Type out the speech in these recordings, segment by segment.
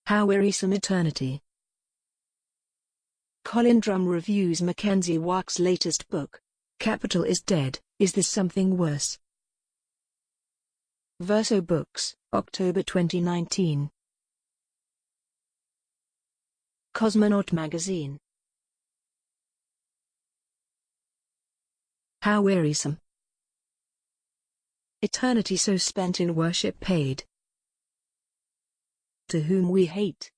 How Wearisome Eternity. Colin Drumm reviews McKenzie Wark's latest book. Capital is Dead, Is This Something Worse? Verso Books, October 2019. Cosmonaut magazine. How Wearisome. Eternity so spent in worship paid to whom we hate.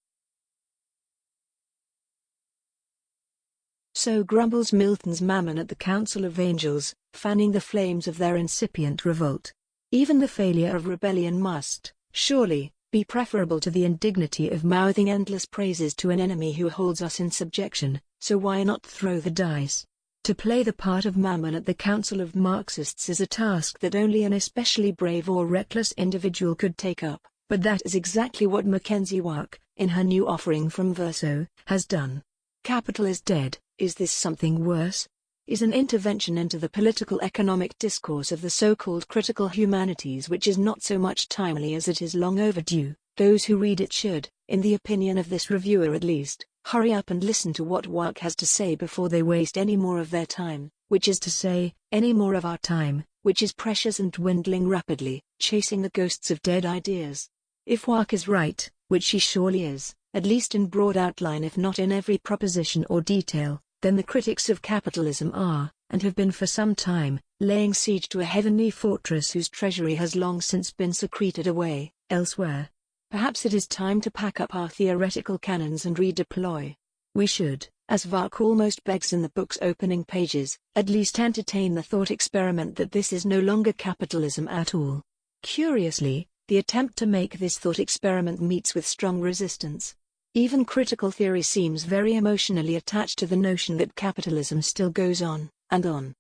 So grumbles Milton's Mammon at the council of angels, fanning the flames of their incipient revolt. Even the failure of rebellion must, surely, be preferable to the indignity of mouthing endless praises to an enemy who holds us in subjection, so why not throw the dice? To play the part of Mammon at the council of Marxists is a task that only an especially brave or reckless individual could take up. But that is exactly what McKenzie Wark, in her new offering from Verso, has done. Capital is Dead, Is This Something Worse? Is an intervention into the political economic discourse of the so-called critical humanities which is not so much timely as it is long overdue. Those who read it should, in the opinion of this reviewer at least, hurry up and listen to what Wark has to say before they waste any more of their time, which is to say, any more of our time, which is precious and dwindling rapidly, chasing the ghosts of dead ideas. If Wark is right, which she surely is, at least in broad outline if not in every proposition or detail, then the critics of capitalism are, and have been for some time, laying siege to a heavenly fortress whose treasury has long since been secreted away, elsewhere. Perhaps it is time to pack up our theoretical cannons and redeploy. We should, as Wark almost begs in the book's opening pages, at least entertain the thought experiment that this is no longer capitalism at all. Curiously, the attempt to make this thought experiment meets with strong resistance. Even critical theory seems very emotionally attached to the notion that capitalism still goes on, and on.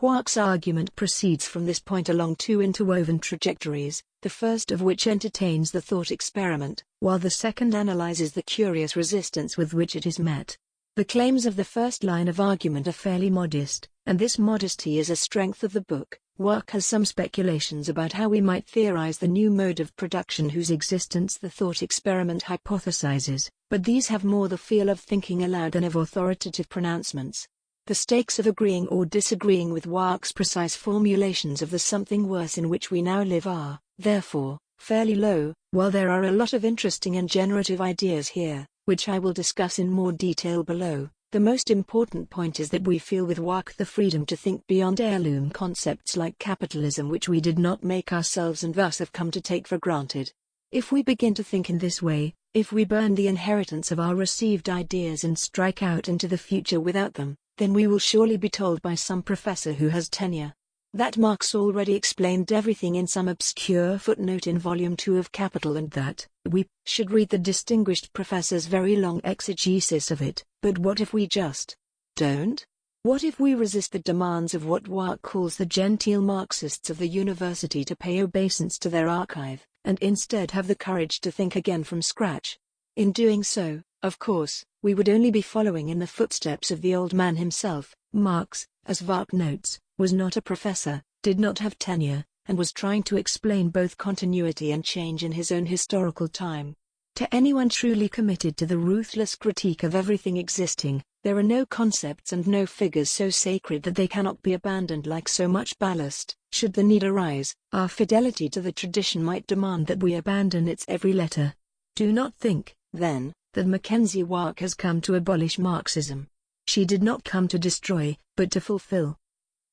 Wark's argument proceeds from this point along two interwoven trajectories, the first of which entertains the thought experiment, while the second analyzes the curious resistance with which it is met. The claims of the first line of argument are fairly modest, and this modesty is a strength of the book. Wark has some speculations about how we might theorize the new mode of production whose existence the thought experiment hypothesizes, but these have more the feel of thinking aloud than of authoritative pronouncements. The stakes of agreeing or disagreeing with Wark's precise formulations of the something worse in which we now live are, therefore, fairly low, while there are a lot of interesting and generative ideas here, which I will discuss in more detail below. The most important point is that we feel with Wark the freedom to think beyond heirloom concepts like capitalism which we did not make ourselves and thus have come to take for granted. If we begin to think in this way, if we burn the inheritance of our received ideas and strike out into the future without them, then we will surely be told by some professor who has tenure that Marx already explained everything in some obscure footnote in Volume 2 of Capital and that we should read the distinguished professor's very long exegesis of it. But what if we just don't? What if we resist the demands of what Wark calls the genteel Marxists of the university to pay obeisance to their archive, and instead have the courage to think again from scratch? In doing so, of course, we would only be following in the footsteps of the old man himself. Marx, as Wark notes, was not a professor, did not have tenure, and was trying to explain both continuity and change in his own historical time. To anyone truly committed to the ruthless critique of everything existing, there are no concepts and no figures so sacred that they cannot be abandoned like so much ballast. Should the need arise, our fidelity to the tradition might demand that we abandon its every letter. Do not think, then, that McKenzie Wark has come to abolish Marxism. She did not come to destroy, but to fulfill.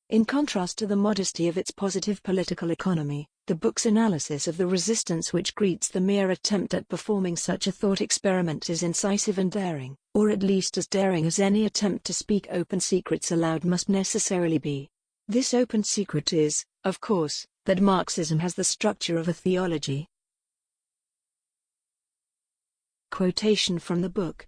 In contrast to the modesty of its positive political economy, the book's analysis of the resistance which greets the mere attempt at performing such a thought experiment is incisive and daring, or at least as daring as any attempt to speak open secrets aloud must necessarily be. This open secret is, of course, that Marxism has the structure of a theology. Quotation from the book.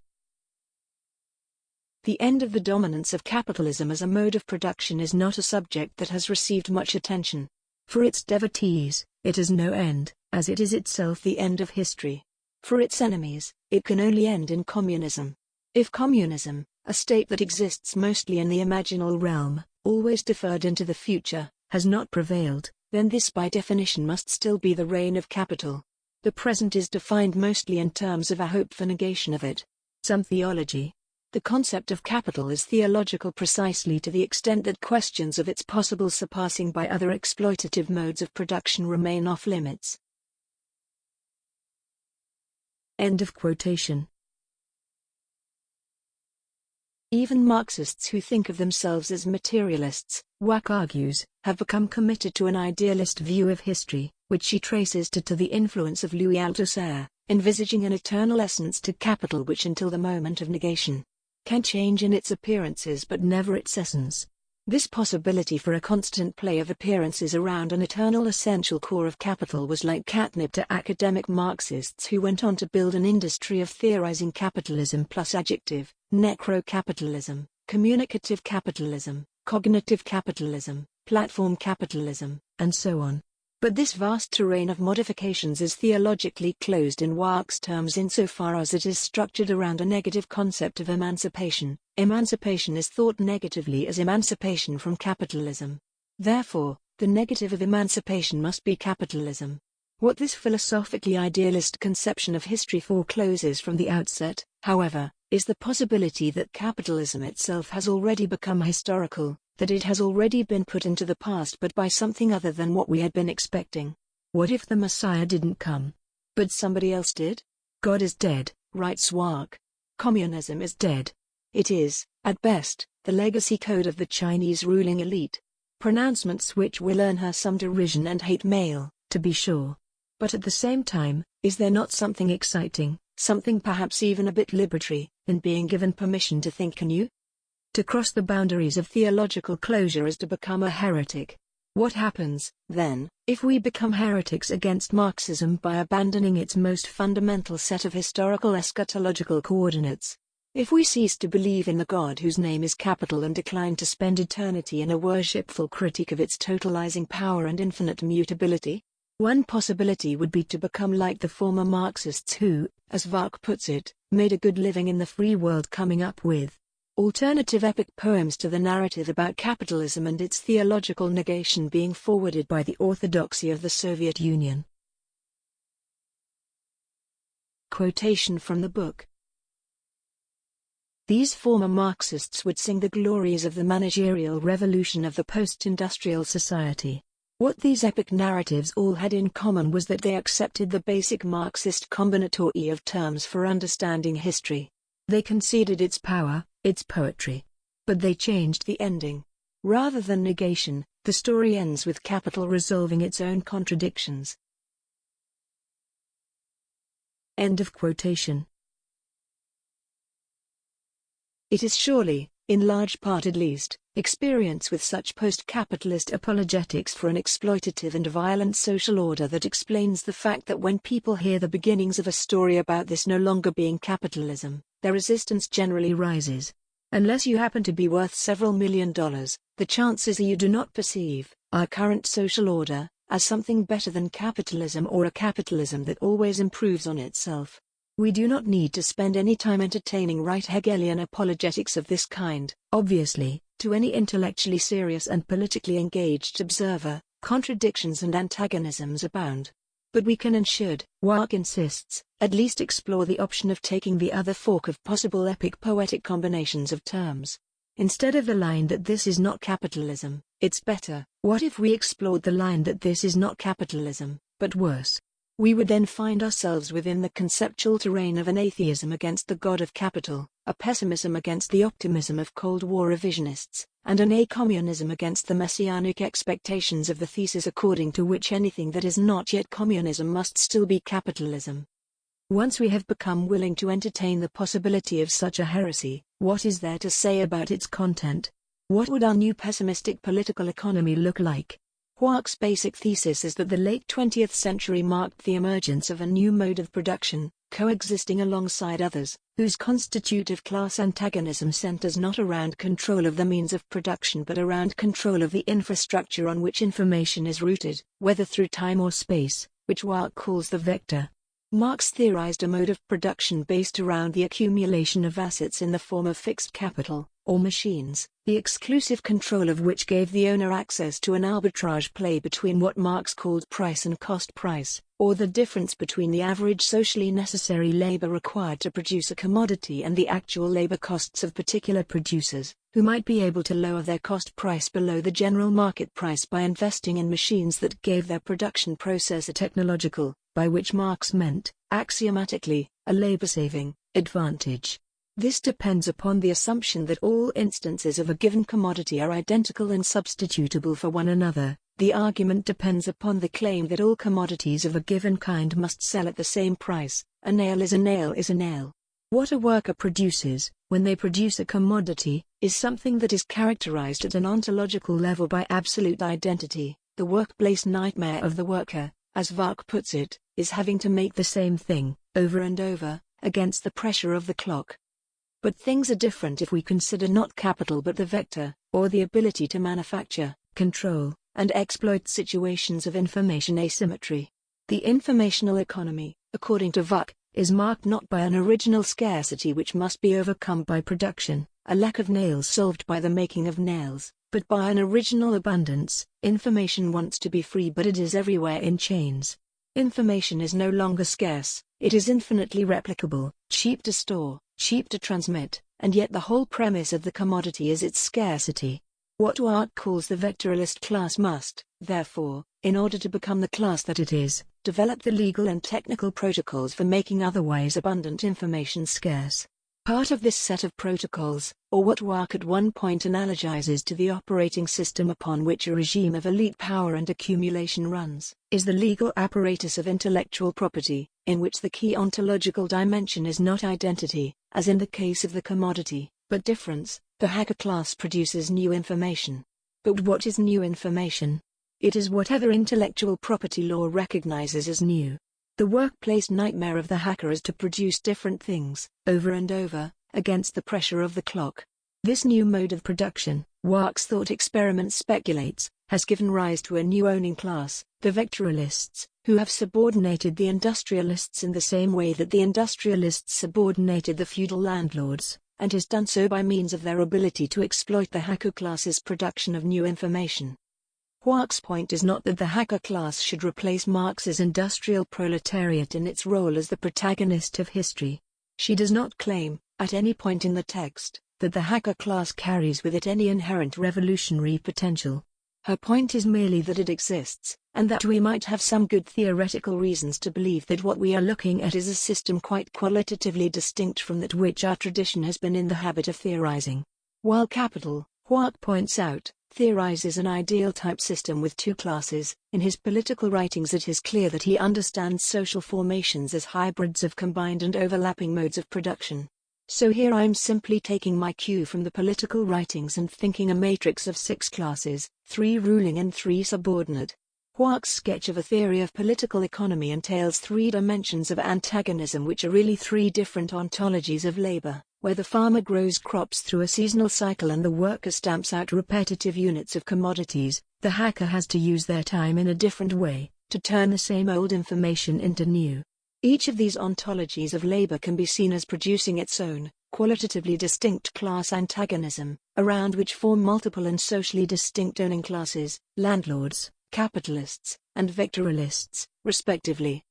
The end of the dominance of capitalism as a mode of production is not a subject that has received much attention. For its devotees, it is no end, as it is itself the end of history. For its enemies, it can only end in communism. If communism, a state that exists mostly in the imaginal realm, always deferred into the future, has not prevailed, then this by definition must still be the reign of capital. The present is defined mostly in terms of a hope for negation of it. Some theology. The concept of capital is theological precisely to the extent that questions of its possible surpassing by other exploitative modes of production remain off limits. End of quotation. Even Marxists who think of themselves as materialists, Wark argues, have become committed to an idealist view of history, which she traces to the influence of Louis Althusser, envisaging an eternal essence to capital which until the moment of negation can change in its appearances but never its essence. This possibility for a constant play of appearances around an eternal essential core of capital was like catnip to academic Marxists who went on to build an industry of theorizing capitalism plus adjective, necro-capitalism, communicative capitalism, cognitive capitalism, platform capitalism, and so on. But this vast terrain of modifications is theologically closed in Wark's terms insofar as it is structured around a negative concept of emancipation. Emancipation is thought negatively as emancipation from capitalism. Therefore, the negative of emancipation must be capitalism. What this philosophically idealist conception of history forecloses from the outset, however, is the possibility that capitalism itself has already become historical, that it has already been put into the past but by something other than what we had been expecting. What if the Messiah didn't come, but somebody else did? God is dead, writes Wark. Communism is dead. It is, at best, the legacy code of the Chinese ruling elite. Pronouncements which will earn her some derision and hate mail, to be sure. But at the same time, is there not something exciting, something perhaps even a bit liberatory, in being given permission to think anew? To cross the boundaries of theological closure is to become a heretic. What happens, then, if we become heretics against Marxism by abandoning its most fundamental set of historical eschatological coordinates? If we cease to believe in the God whose name is capital and decline to spend eternity in a worshipful critique of its totalizing power and infinite mutability? One possibility would be to become like the former Marxists who, as Wark puts it, made a good living in the free world coming up with alternative epic poems to the narrative about capitalism and its theological negation being forwarded by the orthodoxy of the Soviet Union. Quotation from the book. These former Marxists would sing the glories of the managerial revolution of the post-industrial society. What these epic narratives all had in common was that they accepted the basic Marxist combinatory of terms for understanding history. They conceded its power, its poetry. But they changed the ending. Rather than negation, the story ends with capital resolving its own contradictions. End of quotation. It is surely, in large part at least, experience with such post-capitalist apologetics for an exploitative and violent social order that explains the fact that when people hear the beginnings of a story about this no longer being capitalism, their resistance generally rises. Unless you happen to be worth several $1 million, the chances are you do not perceive our current social order as something better than capitalism or a capitalism that always improves on itself. We do not need to spend any time entertaining right Hegelian apologetics of this kind. Obviously, to any intellectually serious and politically engaged observer, contradictions and antagonisms abound. But we can and should, Wark insists, at least explore the option of taking the other fork of possible epic poetic combinations of terms. Instead of the line that this is not capitalism, it's better, what if we explored the line that this is not capitalism, but worse? We would then find ourselves within the conceptual terrain of an atheism against the god of capital, a pessimism against the optimism of Cold War revisionists, and an a-communism against the messianic expectations of the thesis according to which anything that is not yet communism must still be capitalism. Once we have become willing to entertain the possibility of such a heresy, what is there to say about its content? What would our new pessimistic political economy look like? Wark's basic thesis is that the late 20th century marked the emergence of a new mode of production, coexisting alongside others, whose constitutive class antagonism centers not around control of the means of production but around control of the infrastructure on which information is rooted, whether through time or space, which Wark calls the vector. Marx theorized a mode of production based around the accumulation of assets in the form of fixed capital, or machines, the exclusive control of which gave the owner access to an arbitrage play between what Marx called price and cost price, or the difference between the average socially necessary labor required to produce a commodity and the actual labor costs of particular producers, who might be able to lower their cost price below the general market price by investing in machines that gave their production process a technological, by which Marx meant, axiomatically, a labor-saving advantage. This depends upon the assumption that all instances of a given commodity are identical and substitutable for one another. The argument depends upon the claim that all commodities of a given kind must sell at the same price. A nail is a nail is a nail. What a worker produces, when they produce a commodity, is something that is characterized at an ontological level by absolute identity. The workplace nightmare of the worker, as Wark puts it, is having to make the same thing, over and over, against the pressure of the clock. But things are different if we consider not capital but the vector, or the ability to manufacture, control, and exploit situations of information asymmetry. The informational economy, according to Wark, is marked not by an original scarcity which must be overcome by production, a lack of nails solved by the making of nails, but by an original abundance. Information wants to be free, but it is everywhere in chains. Information is no longer scarce, it is infinitely replicable, cheap to store, cheap to transmit, and yet the whole premise of the commodity is its scarcity. What Wark calls the vectoralist class must, therefore, in order to become the class that it is, develop the legal and technical protocols for making otherwise abundant information scarce. Part of this set of protocols, or what Wark at one point analogizes to the operating system upon which a regime of elite power and accumulation runs, is the legal apparatus of intellectual property, in which the key ontological dimension is not identity, as in the case of the commodity, but difference. The hacker class produces new information. But what is new information? It is whatever intellectual property law recognizes as new. The workplace nightmare of the hacker is to produce different things, over and over, against the pressure of the clock. This new mode of production, Wark's thought experiment speculates, has given rise to a new owning class, the vectoralists, who have subordinated the industrialists in the same way that the industrialists subordinated the feudal landlords, and has done so by means of their ability to exploit the hacker class's production of new information. Wark's point is not that the hacker class should replace Marx's industrial proletariat in its role as the protagonist of history. She does not claim, at any point in the text, that the hacker class carries with it any inherent revolutionary potential. Her point is merely that it exists, and that we might have some good theoretical reasons to believe that what we are looking at is a system quite qualitatively distinct from that which our tradition has been in the habit of theorizing. While capital, Wark points out, theorizes an ideal type system with two classes, in his political writings it is clear that he understands social formations as hybrids of combined and overlapping modes of production. So here I'm simply taking my cue from the political writings and thinking a matrix of 6 classes, 3 ruling and 3 subordinate. Wark's sketch of a theory of political economy entails 3 dimensions of antagonism which are really 3 different ontologies of labor, where the farmer grows crops through a seasonal cycle and the worker stamps out repetitive units of commodities. The hacker has to use their time in a different way, to turn the same old information into new. Each of these ontologies of labor can be seen as producing its own, qualitatively distinct class antagonism, around which form multiple and socially distinct owning classes, landlords, capitalists, and vectoralists, respectively.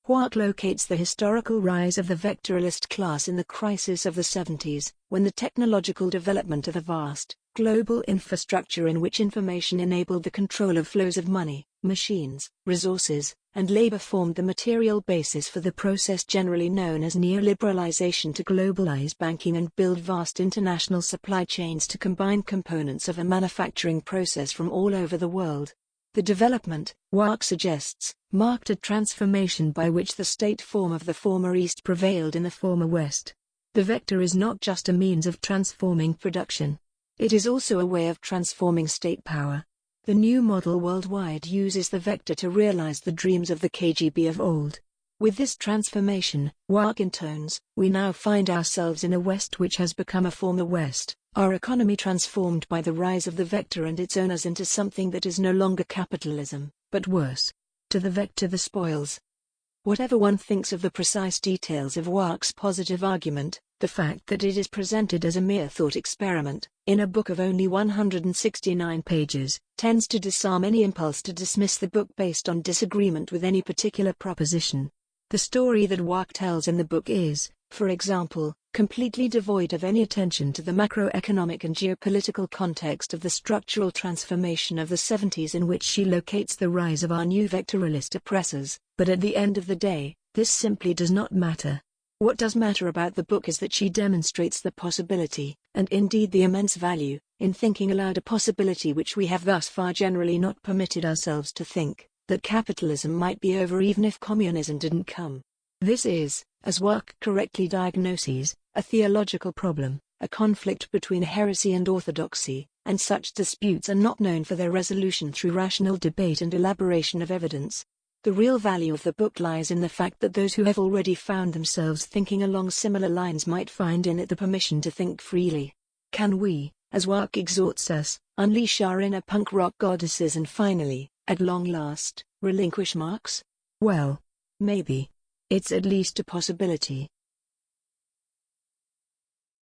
Wark locates the historical rise of the vectoralist class in the crisis of the 70s, when the technological development of a vast, global infrastructure in which information enabled the control of flows of money, machines, resources, and labor formed the material basis for the process generally known as neoliberalization to globalize banking and build vast international supply chains to combine components of a manufacturing process from all over the world. The development, Wark suggests, marked a transformation by which the state form of the former East prevailed in the former West. The vector is not just a means of transforming production. It is also a way of transforming state power. The new model worldwide uses the vector to realize the dreams of the KGB of old. With this transformation, Wark intones, we now find ourselves in a West which has become a former West, our economy transformed by the rise of the vector and its owners into something that is no longer capitalism, but worse. To the vector the spoils. Whatever one thinks of the precise details of Wark's positive argument, The fact that it is presented as a mere thought experiment, in a book of only 169 pages, tends to disarm any impulse to dismiss the book based on disagreement with any particular proposition. The story that Wark tells in the book is, for example, completely devoid of any attention to the macroeconomic and geopolitical context of the structural transformation of the 70s, in which she locates the rise of our new vectoralist oppressors, but at the end of the day, this simply does not matter. What does matter about the book is that she demonstrates the possibility, and indeed the immense value, in thinking aloud a possibility which we have thus far generally not permitted ourselves to think, that capitalism might be over even if communism didn't come. This is, as Wark correctly diagnoses, a theological problem, a conflict between heresy and orthodoxy, and such disputes are not known for their resolution through rational debate and elaboration of evidence. The real value of the book lies in the fact that those who have already found themselves thinking along similar lines might find in it the permission to think freely. Can we, as Wark exhorts us, unleash our inner punk rock goddesses and finally, at long last, relinquish Marx? Well, maybe. It's at least a possibility.